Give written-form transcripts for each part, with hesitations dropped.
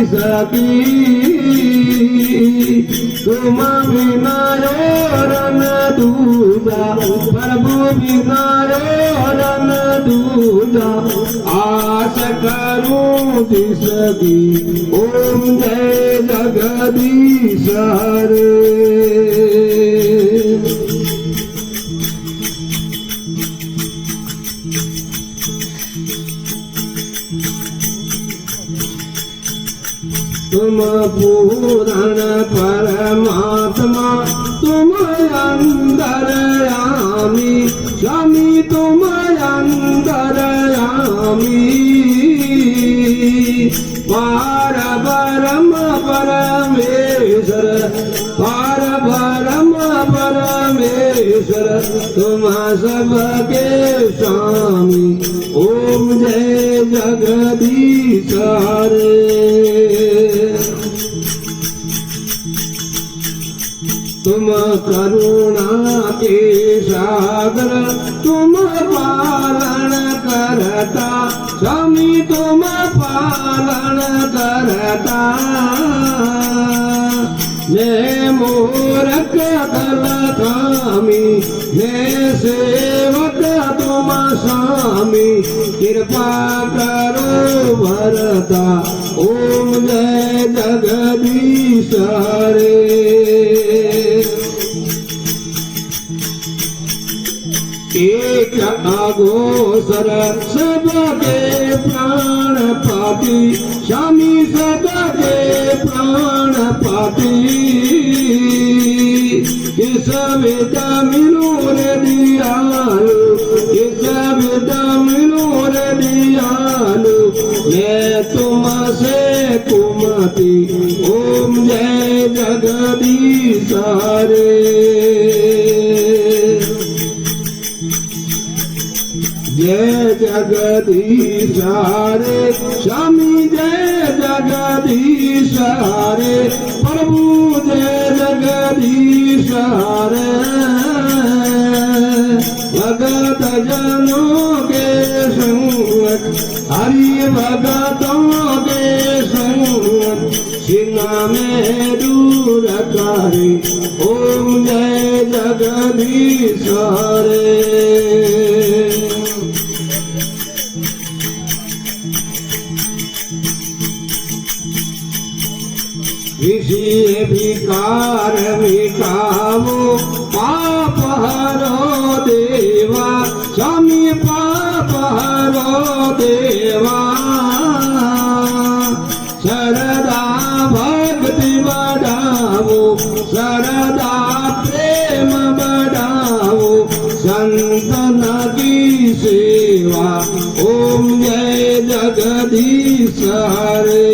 सकी तुम बिना रन दूजा प्रभु बिना रन दूजा आस करूं जिसकी ओम जय जगदीश हरे। तुम पूर्ण परमात्मा तुम अंतर्यामी स्वामी तुम अंतर्यामी पार ब्रह्म परमेश्वर पार ब्रह्म परमेश्वर तुम सबके स्वामी ओम जय जगदीश हरे। तुम करुणा के सागर तुम पालन करता स्वामी तुम पालन करता मैं मूर्ख दल कामी मैं सेवक तुम स्वामी कृपा करो भरता ओम जय जगदीश हरे। एक अघोषर सबके प्राण पाती स्वामी सबके प्राण पाती इस विदा मिलोर दियालु इस विदा मिलोर दियालु मैं तुमसे कुमति ओम जय जगदीश हरे। जय जगदीश हरे स्वामी जय जगदीश हरे प्रभु जय जगदीश हरे। भगत जनों के संग हरि भगतों के संग सीना में दूर करे ओम जय जगदीश हरे। विषय विकार मिटावो पाप हरो देवा स्वामी पाप हरो देवा शरदा भक्ति बढ़ावो शरदा प्रेम बढ़ावो संतन की सेवा ओम जय जगदीश हरे।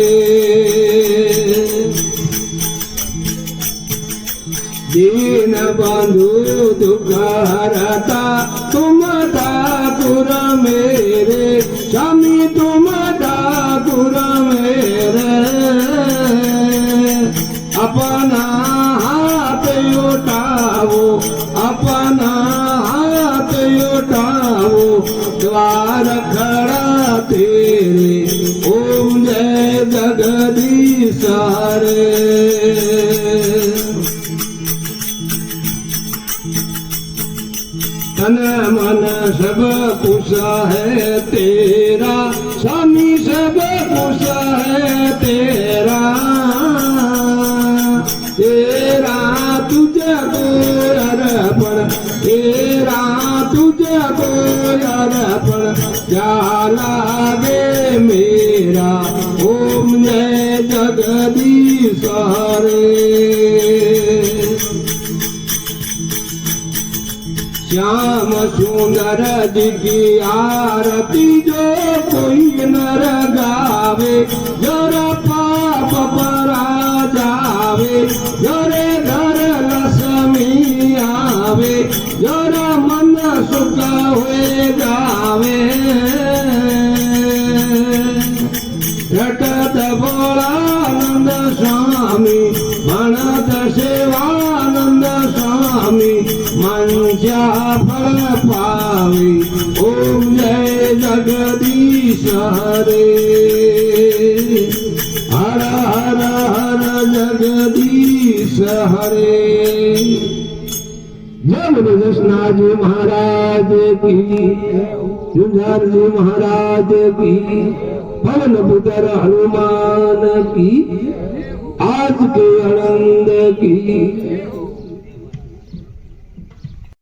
दीन बंधु दुख हरता तुम ठाकुर मेरे स्वामी तुम ठाकुर मेरे अपना हाथ उठाओ अपना हाथ उठाओ द्वार खड़ा तेरे ओम जय जगदीश हरे। तन मन सब कुछ है तेरा स्वामी सब कुछ है तेरा तेरा तुझको अर्पण तेरा तुझको अर्पण क्या लागे मेरा ओम जय जगदीश हरे। श्याम सुंदर जी की आरती जो कोई नर गावे जरा पाप परा जावे जरे घर लक्ष्मी आवे जरा मन सुख हुए जावे रटत बोलानंद स्वामी भणत सेवानंद स्वामी मंचा फल पावे ओम जय जगदीश हरे। हर हर हर जगदीश हरे। जय बोलो कृष्णा जी महाराज की, झुंझार जी महाराज की, पवन पुत्र हनुमान की, आज के आनंद की।